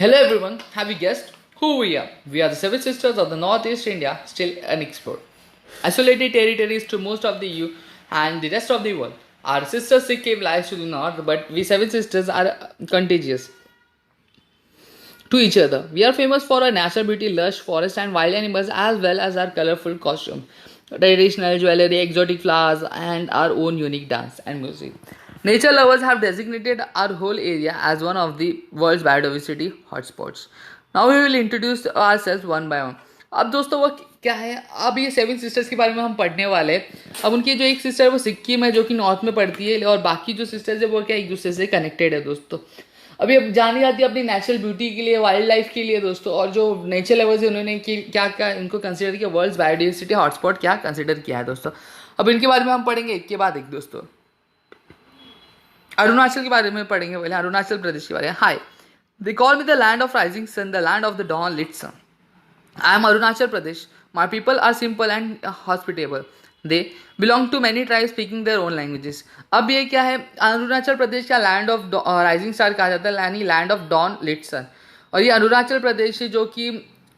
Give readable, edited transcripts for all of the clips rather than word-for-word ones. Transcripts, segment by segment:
Hello everyone, have you guessed who we are? We are the seven sisters of the Northeast India, still unexplored. Isolated territories to most of the EU and the rest of the world. Our sister Sikh cave lies to the north, but we seven sisters are contagious to each other. We are famous for our natural beauty, lush forest and wild animals as well as our colorful costume, traditional jewelry, exotic flowers and our own unique dance and music. Nature lovers have designated our whole area as one of the world's biodiversity hotspots. Now we will introduce ourselves one by one. अब दोस्तों वो क्या है, अब ये seven sisters के बारे में हम पढ़ने वाले हैं. अब उनकी जो एक सिस्टर है वो सिक्किम है जो कि नॉर्थ में पड़ती है, और बाकी जो सिस्टर्स है वो क्या एक दूसरे से कनेक्टेड है दोस्तों. अभी अब जानी जाती है अपनी नेचुरल ब्यूटी के लिए, वाइल्ड लाइफ के लिए दोस्तों. और जो नेचर लवर्स है उन्होंने क्या क्या इनको कंसिडर किया, वर्ल्ड बायोडाइवर्सिटी हॉटस्पॉट क्या कंसिडर किया है दोस्तों. अब इनके बारे में हम पढ़ेंगे एक के बाद एक दोस्तों. अरुणाचल के बारे में पढ़ेंगे. पहले अरुणाचल प्रदेश के बारे में. Hi, they call me the land of rising sun, the land of the dawn lit sun. I am Arunachal Pradesh. My people are simple and hospitable. They belong to many tribe speaking their own languages. अब ये क्या है, अरुणाचल प्रदेश का land of rising star कहा जाता है, यानी land of dawn lit सन. और ये अरुणाचल प्रदेश जो कि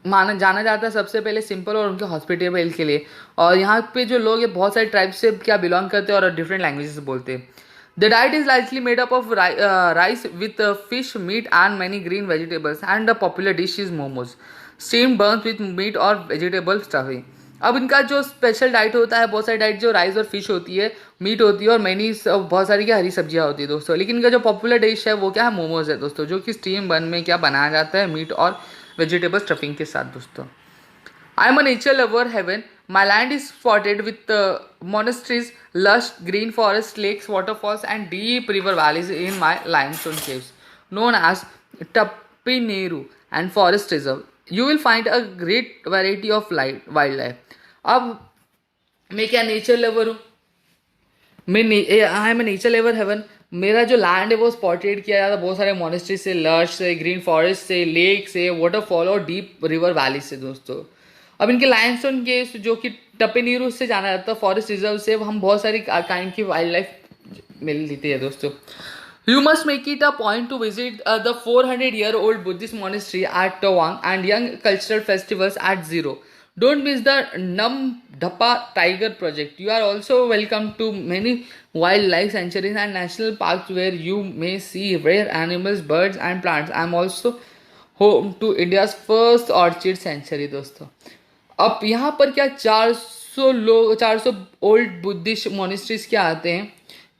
जाना जाता है सबसे पहले सिंपल और उनके हॉस्पिटेबल के लिए. और यहाँ पे जो लोग हैं बहुत सारे ट्राइब से क्या बिलोंग करते हैं और डिफरेंट लैंग्वेजेस बोलते हैं. The diet is largely made up of rice with fish, meat and many green vegetables, and the popular dish is momos, steamed buns with meat or vegetable stuffing. अब इनका जो special diet होता है, बहुत सारी diet जो rice और fish होती है, मीट होती है और मैनी बहुत सारी क्या हरी सब्जियां होती है दोस्तों. लेकिन इनका जो पॉपुलर डिश है वो क्या है, मोमोज है दोस्तों, जो कि स्टीम बन में क्या बनाया जाता है मीट और वेजिटेबल स्टफिंग के साथ दोस्तों. I am a nature lover heaven. My land is spotted with monasteries, lush green forests, lakes, waterfalls, and deep river valleys in my limestone caves, known as Tapineru and Forest Reserve. You will find a great variety of wildlife. अब मैं क्या nature lover हूँ, I am nature lover heaven. मेरा जो land है वो spotted किया जाता है बहुत सारे मोनेस्ट्री से, लश से, ग्रीन फॉरेस्ट से, लेक से, वाटरफॉल और डीप रिवर वैली से दोस्तों. अब इनके लाइमस्टोन के जो कि टपेनीरू से जाना जाता है, फॉरेस्ट रिजर्व से हम बहुत सारी काइंड की वाइल्ड लाइफ मिल लेती है दोस्तों. You must make it a point to visit the 400-year-old Buddhist monastery at Tawang and young cultural festivals at Zero. Don't miss the Nam Dhapa Tiger Project. You are also welcome to many wildlife sanctuaries and national parks where you may see rare animals, birds and plants. I am also home to India's first orchid sanctuary दोस्तों. अब यहाँ पर क्या 400 old Buddhist monasteries क्या आते हैं,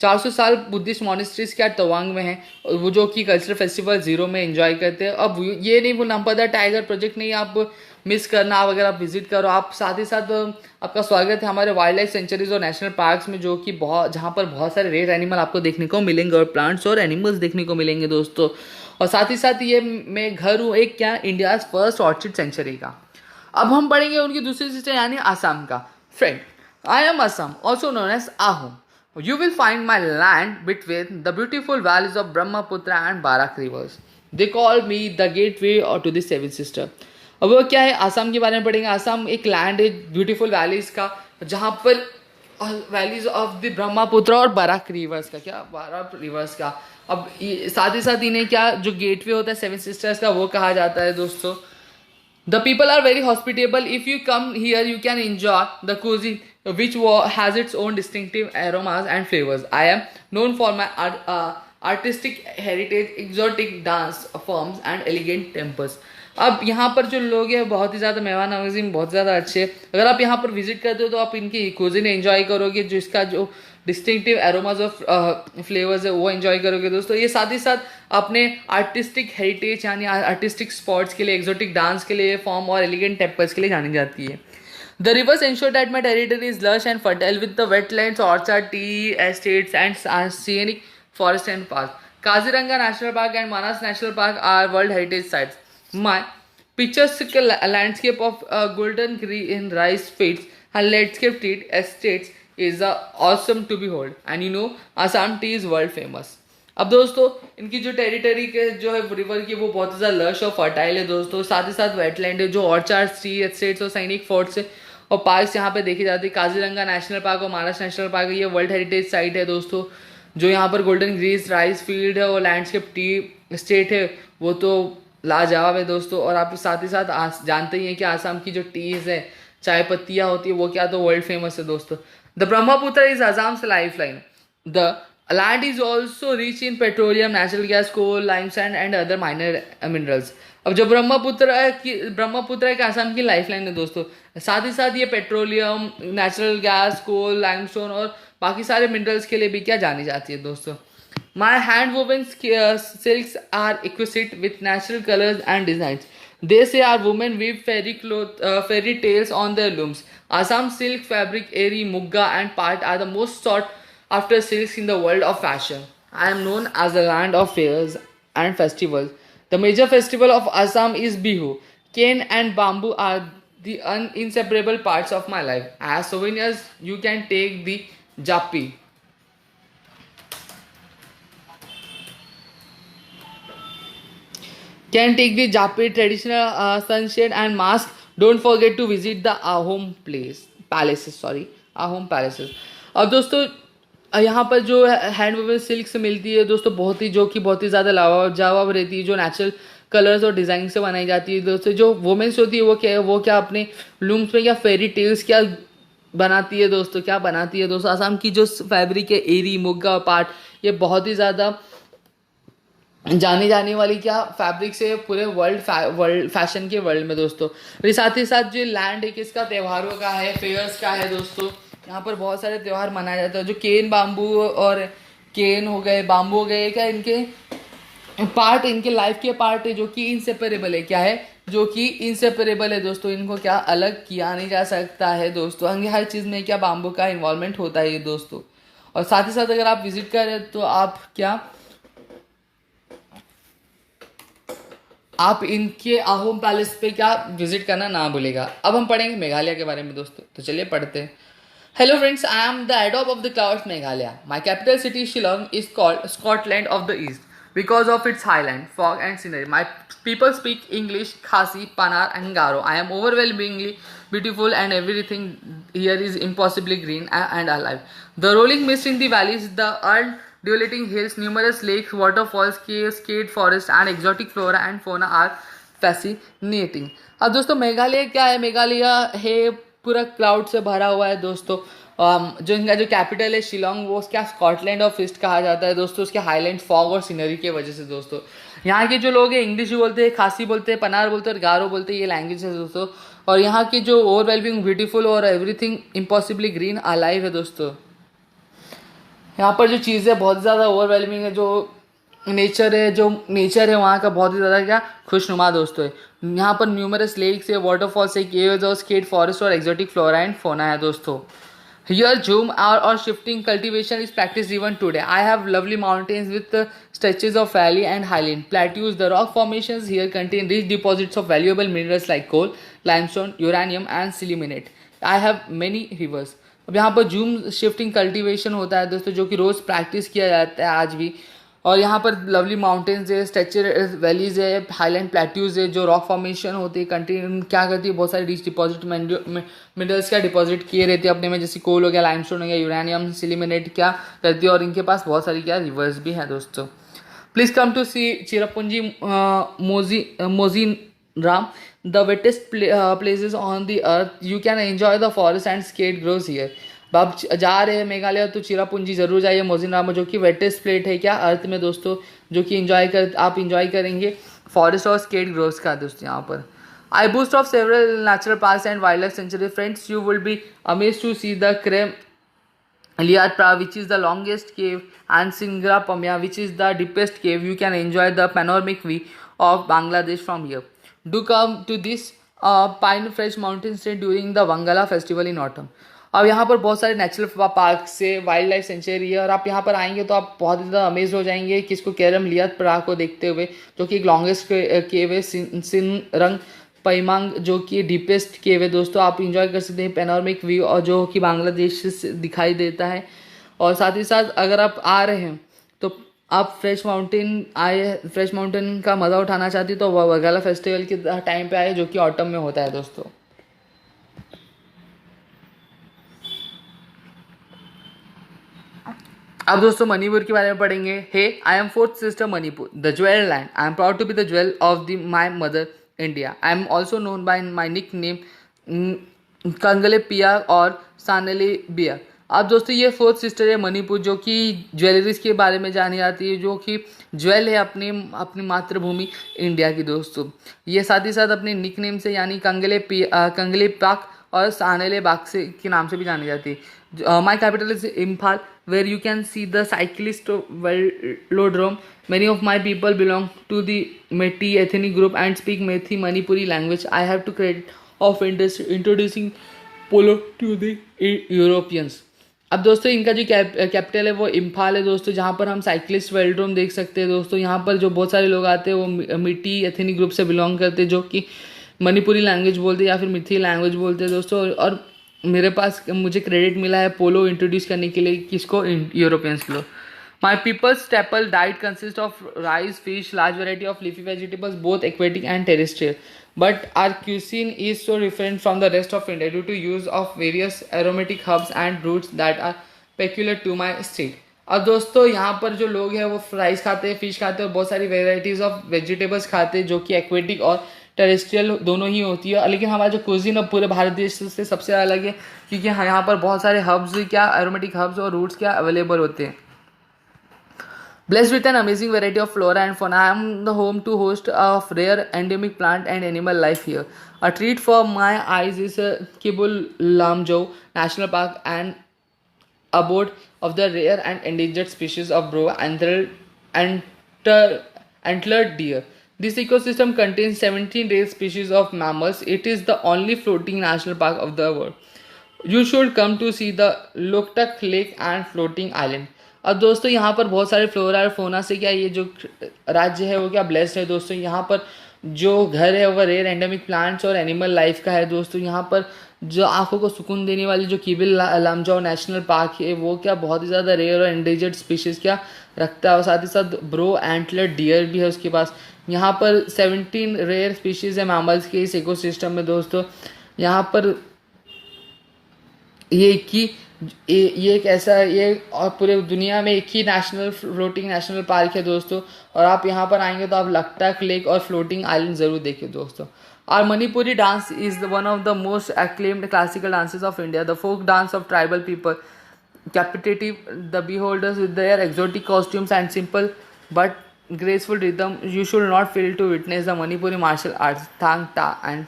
400 साल Buddhist monasteries क्या तवांग में हैं, वो जो कि कल्चरल फेस्टिवल जीरो में एंजॉय करते हैं. अब ये नहीं वो नाम पता टाइगर प्रोजेक्ट नहीं आप मिस करना. आप अगर आप विजिट करो, आप साथ ही साथ आपका स्वागत है हमारे वाइल्ड लाइफ सेंचुरीज और नेशनल पार्क्स में, जो कि जहाँ पर बहुत सारे रेयर एनिमल आपको देखने को मिलेंगे और प्लांट्स और एनिमल्स देखने को मिलेंगे दोस्तों. और साथ ही साथ ये मैं घर हूँ एक क्या इंडिया फर्स्ट ऑर्चिड सेंचुरी का. अब हम पढ़ेंगे उनकी दूसरी सिस्टर यानी आसाम का. Friend, I am Assam, also known as Ahom. You will find my land between the beautiful valleys of Brahmaputra and Barak rivers. They call me the gateway or to the seven sister. अब वो क्या है, आसाम के बारे में पढ़ेंगे. आसाम एक लैंड है ब्यूटीफुल वैलीज का, जहाँ पर वैलीज ऑफ द ब्रह्मपुत्र और बाराक रिवर्स का क्या बाराक रिवर्स का. अब साथ ही साथ इन्हें क्या जो गेटवे होता है सेवन सिस्टर्स का वो कहा जाता है दोस्तों. The people are very hospitable. If you come here, you can enjoy the cuisine, which has its own distinctive aromas and flavors. I am known for my artistic heritage, exotic dance forms, and elegant temples. अब यहाँ पर जो लोग हैं बहुत ही ज़्यादा मेहमान नवाजी बहुत ज़्यादा अच्छे. अगर आप यहाँ पर विजिट करते हो तो आप इनकी कुजिन एंजॉय करोगे, जो इसका जो डिस्टिंक्टिव एरोमाज ऑफ फ्लेवर्स है वो एंजॉय करोगे दोस्तों. ये साथ ही साथ अपने आर्टिस्टिक हेरिटेज यानी आर्टिस्टिक स्पॉट्स के लिए, एक्जोटिक डांस के लिए फॉर्म और एलिगेंट टेम्पल्स के लिए जानी जाती है. The rivers ensure that my territory is lush and fertile with the wetlands, orchard, tea estates and scenic forest and park. Kaziranga national park and Manas national park are world heritage sites. My picturesque landscape of golden green rice fields and landscape tea estates is awesome to behold. And you know, Assam tea is world famous. अब दोस्तों इनकी जो territory के जो है river की वो बहुत ज़्यादा लश और फर्टाइल है दोस्तों. साथ ही साथ वेटलैंड है, जो ऑर्चार्ड्स, टी एस्टेट्स और सैनिक फोर्ट्स है और पार्क्स यहाँ पे देखे जाते हैं. काजीरंगा नेशनल पार्क और मानस नेशनल पार्क ये वर्ल्ड हेरिटेज साइट है दोस्तों. जो यहाँ पर गोल्डन ग्रीन राइस फील्ड है और लैंडस्केप टी स्टेट है वो तो लाजवाब है दोस्तों। और आप साथ ही साथ जानते ही हैं कि आसाम की जो टीज है, चाय पत्तियाँ होती है, वो क्या तो वर्ल्ड फेमस है दोस्तों। The Brahmaputra is Assam's lifeline. The land is also rich in petroleum, natural gas, coal, limestone and other minor minerals. अब जो ब्रह्मपुत्र एक आसाम की लाइफलाइन है दोस्तों। साथ ही साथ ये पेट्रोलियम, नेचुरल गैस, कोल, लाइमस्टोन और बाकी सारे मिनरल्स के लिए भी क्या जानी जाती है दोस्तों। My hand woven silks are exquisite with natural colors and designs. They say our women weave fairy tales on their looms. Assam silk fabric, eri, mugga, and part are the most sought after silks in the world of fashion. I am known as the land of fairs and festivals. The major festival of Assam is Bihu. Cane and bamboo are the inseparable parts of my life. As souvenirs, you can take the Jappi. Can take the Japanese traditional sunshade and mask. Don't forget to visit the Ahom palaces. Sorry, Ahom palaces. अब दोस्तों यहाँ पर जो hand woven silk से मिलती है दोस्तों, बहुत ही जो कि बहुत ही ज़्यादा लाजवाब रहती है, जो नेचुरल कलर्स और डिज़ाइन से बनाई जाती है दोस्तों। जो वुमेन्स होती है वो क्या अपने लूम्स में क्या फेरी टेल्स क्या बनाती है दोस्तों, क्या बनाती है दोस्तों। आसाम की जो फैब्रिक है, एरी, मुग्गा, पाट, ये बहुत ही ज़्यादा जानी जाने वाली क्या फैब्रिक से पूरे वर्ल्ड फैशन के वर्ल्ड में दोस्तों। फिर साथ ही साथ जो लैंड है किसका, त्योहारों का है, फेयर्स का है दोस्तों। यहाँ पर बहुत सारे त्यौहार मनाए जाते हैं। जो केन बाम्बू और केन हो गए, बाम्बू हो गए, क्या इनके पार्ट, इनके लाइफ के पार्ट है जो कि इनसेपरेबल है। क्या है, जो कि इनसेपरेबल है दोस्तों। इनको क्या अलग किया नहीं जा सकता है दोस्तों। हर चीज़ में क्या बाम्बू का इन्वॉल्वमेंट होता है ये दोस्तों। और साथ ही साथ अगर आप विजिट करें तो आप इनके आहोम पैलेस पे क्या विजिट करना ना भूलेगा। अब हम पढ़ेंगे मेघालय के बारे में दोस्तों, तो चलिए पढ़ते हैं। Hello friends, I am the head of the clouds Meghalaya. My capital city Shillong is called Scotland of the east because of its highland, fog and scenery. My people speak English, Khasi, Panar and Garo. I am overwhelmingly beautiful and everything here is impossibly green and alive. The rolling mist in the valleys, the undulating hills, numerous lakes, waterfalls, caves, skate forests and exotic flora and fauna are fascinating. अब दोस्तों मेघालय क्या है, मेघालय है पूरा cloud से भरा हुआ है दोस्तों। जो इनका जो कैपिटल है शिलोंग, वो उसका स्कॉटलैंड ऑफ ईस्ट कहा जाता है दोस्तों, उसके हाईलैंड, फॉग और सीनरी की वजह से दोस्तों। यहाँ के जो लोग हैं इंग्लिश बोलते हैं, खासी बोलते हैं, पनार बोलते हैं और गारो बोलते हैं, ये लैंग्वेज है दोस्तों। और यहाँ की जो ओवरवेलमिंग ब्यूटीफुल और एवरीथिंग इम्पॉसिबली ग्रीन अलाइव है दोस्तों। यहाँ पर जो चीज़ें बहुत ज़्यादा ओवरवेलमिंग है, जो नेचर है वहाँ का बहुत ही ज़्यादा क्या खुशनुमा दोस्तों है। यहाँ पर न्यूमरस लेक्स है, वाटरफॉल्स है, केव्स और स्केट फॉरेस्ट और एक्जोटिक फ्लोरा एंड फोना है दोस्तों। Here, zoom or shifting cultivation is practiced even today. I have lovely mountains with stretches of valley and highland plateaus. The rock formations here contain rich deposits of valuable minerals like coal, limestone, uranium, and sillimanite. I have many rivers. अब यहाँ पर zoom shifting cultivation होता है दोस्तों, जो कि रोज़ practice किया जाता है आज भी। और यहाँ पर लवली माउंटेन्स है, स्ट्रेचर वैलीज है, हाईलैंड प्लेट्यूज है, जो रॉक फॉर्मेशन होती है कंटिन्यू क्या करती है, बहुत सारे रिच डिपॉजिट मिनरल्स का डिपॉजिट किए रहते हैं अपने में, जैसे कोल हो गया, लाइमस्टोन हो गया, यूरेनियम, सिलिमेनेट क्या करती है। और इनके पास बहुत सारी क्या रिवर्स भी हैं दोस्तों। Please come to see Cherrapunji Mawsynram, the wettest places on the earth. You can enjoy the forest and sacred groves here. आप जा रहे हैं मेघालय तो चिरापुंजी जरूर जाइए, मोजिनराम, जो कि वेटेस्ट प्लेट है क्या अर्थ में दोस्तों, जो कि आप इंजॉय करेंगे फॉरेस्ट और स्केट ग्रोव्स का दोस्तों यहाँ पर। I boast of several natural parks and wildlife sanctuary friends, you will be amazed to see the Krem Liatpra, which is the longest cave, and Singra Pamya, which is the deepest cave. You can enjoy the panoramic view of Bangladesh from here. Do come to this Pine Fresh Mountain State during the Wangala festival in autumn. अब यहाँ पर बहुत सारे natural park से wild life sanctuary है, और आप यहाँ पर आएंगे तो आप बहुत ही ज़्यादा अमेज हो जाएंगे किसको, केरम लियातप्रा को देखते हुए, जो कि एक लॉन्गेस्ट केव है, सिन रंग पैमांग, जो कि डीपेस्ट केव है दोस्तों। आप इंजॉय कर सकते हैं पैनोरमिक व्यू, और जो कि बांग्लादेश से दिखाई देता है। और साथ ही साथ अगर आप आ रहे हैं तो आप फ्रेश माउंटेन का मज़ा उठाना चाहती तो वगाला फेस्टिवल के टाइम पे आए, जो कि ऑटम में होता है दोस्तों। अब दोस्तों मणिपुर के बारे में पढ़ेंगे। Hey, I am fourth sister Manipur, the jewel land. I am proud to be the jewel of the my mother India. I am also known by my nickname Kangleipak or सानले बिया। अब दोस्तों ये फोर्थ सिस्टर है मणिपुर, जो कि jewelleries के बारे में जानी जाती है, जो कि ज्वेल है अपनी अपनी मातृभूमि इंडिया की दोस्तों। ये साथ ही साथ अपने निक नेम से यानी कंगले पाक और सानले बाग से के नाम से भी जानी जाती है। My capital is Imphal, where you can see the cyclist velodrome. Many of my people belong to the Methi ethnic group and speak Methi Manipuri language. I have to credit of introducing polo to the Europeans. अब दोस्तों इनका जो capital है वो इम्फाल है दोस्तों, जहाँ पर हम साइकिलिस्ट वेलोड्रोम देख सकते हैं दोस्तों। यहाँ पर जो बहुत सारे लोग आते हैं वो मिट्टी एथनिक ग्रुप से बिलोंग करते हैं, जो कि मणिपुरी लैंग्वेज बोलते हैं या फिर मिथी लैंग्वेज बोलते हैं दोस्तों। और मुझे क्रेडिट मिला है पोलो इंट्रोड्यूस करने के लिए, किसको? यूरोपियंस को। My people's staple diet consist of rice, fish, large variety of leafy vegetables both aquatic and terrestrial, but our cuisine is so different from the rest of India due to use of various aromatic herbs and roots that are peculiar to my state. अब दोस्तों यहाँ पर जो लोग हैं वो rice खाते हैं, फिश खाते हैं और बहुत सारी वेराइटीज़ ऑफ वेजिटेबल्स खाते हैं, जो कि एक्वेटिक और टेरेस्ट्रियल दोनों ही होती है। लेकिन हमारा जो कुजीन अब पूरे भारत देश से सबसे अलग है, क्योंकि यहाँ पर बहुत सारे हर्ब्स एरोमेटिक हर्ब्स और रूट्स अवेलेबल होते हैं। Blessed with an amazing variety of flora and fauna, I am the home to host of rare endemic plant and animal life here. A treat for my eyes is Kibul Lamjau National Park, and abode of the rare and endangered species of brown antlered deer. This ecosystem contains 17 rare species of mammals. It is the only floating national park of the world. You should come to see the Loktak Lake and floating island. अब दोस्तों यहाँ पर बहुत सारे flora और फोना से क्या ये जो राज्य है वो क्या ब्लेस्ड है दोस्तों। यहाँ पर जो घर है वो रेयर एंडेमिक प्लांट्स और एनिमल लाइफ का है दोस्तों। यहाँ पर जो आंखों को सुकून देने वाली जो किबिल लामजाओ नेशनल पार्क है वो क्या बहुत ही ज़्यादा रेयर और एंडेंजर्ड स्पीशीज़ क्या रखता है, और साथ ही साथ ब्रो एंटलर डियर भी है उसके पास। यहाँ पर 17 रेयर स्पीशीज़ है मैमल्स के इस इकोसिस्टम में दोस्तों। यहाँ पर ये एक ऐसा और पूरे दुनिया में एक ही फ्लोटिंग नेशनल पार्क है दोस्तों। और आप यहाँ पर आएंगे तो आप लकटक लेक और फ्लोटिंग आइलैंड ज़रूर देखिए दोस्तों। Our Manipuri dance is one of the most acclaimed classical dances of India, the folk dance of tribal people, captivating the beholders with their exotic costumes and simple but graceful rhythm. You should not fail to witness the Manipuri martial arts, Thang Ta and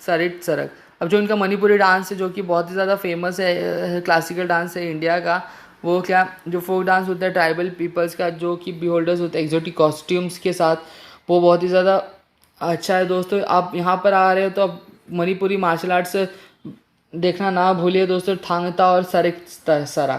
Sarit Sarak. अब जो इनका Manipuri dance है जो कि बहुत ही ज़्यादा famous है, classical dance है इंडिया का, वो क्या जो फोक डांस होता है ट्राइबल पीपल्स का, जो कि बिहोल्डर्स होते हैं एक्जोटिक कॉस्ट्यूम्स के साथ, वो बहुत ही ज़्यादा अच्छा है दोस्तों। आप यहाँ पर आ रहे हो तो अब मणिपुरी मार्शल आर्ट्स देखना ना भूलिए दोस्तों, थांगता और सरिक सरा।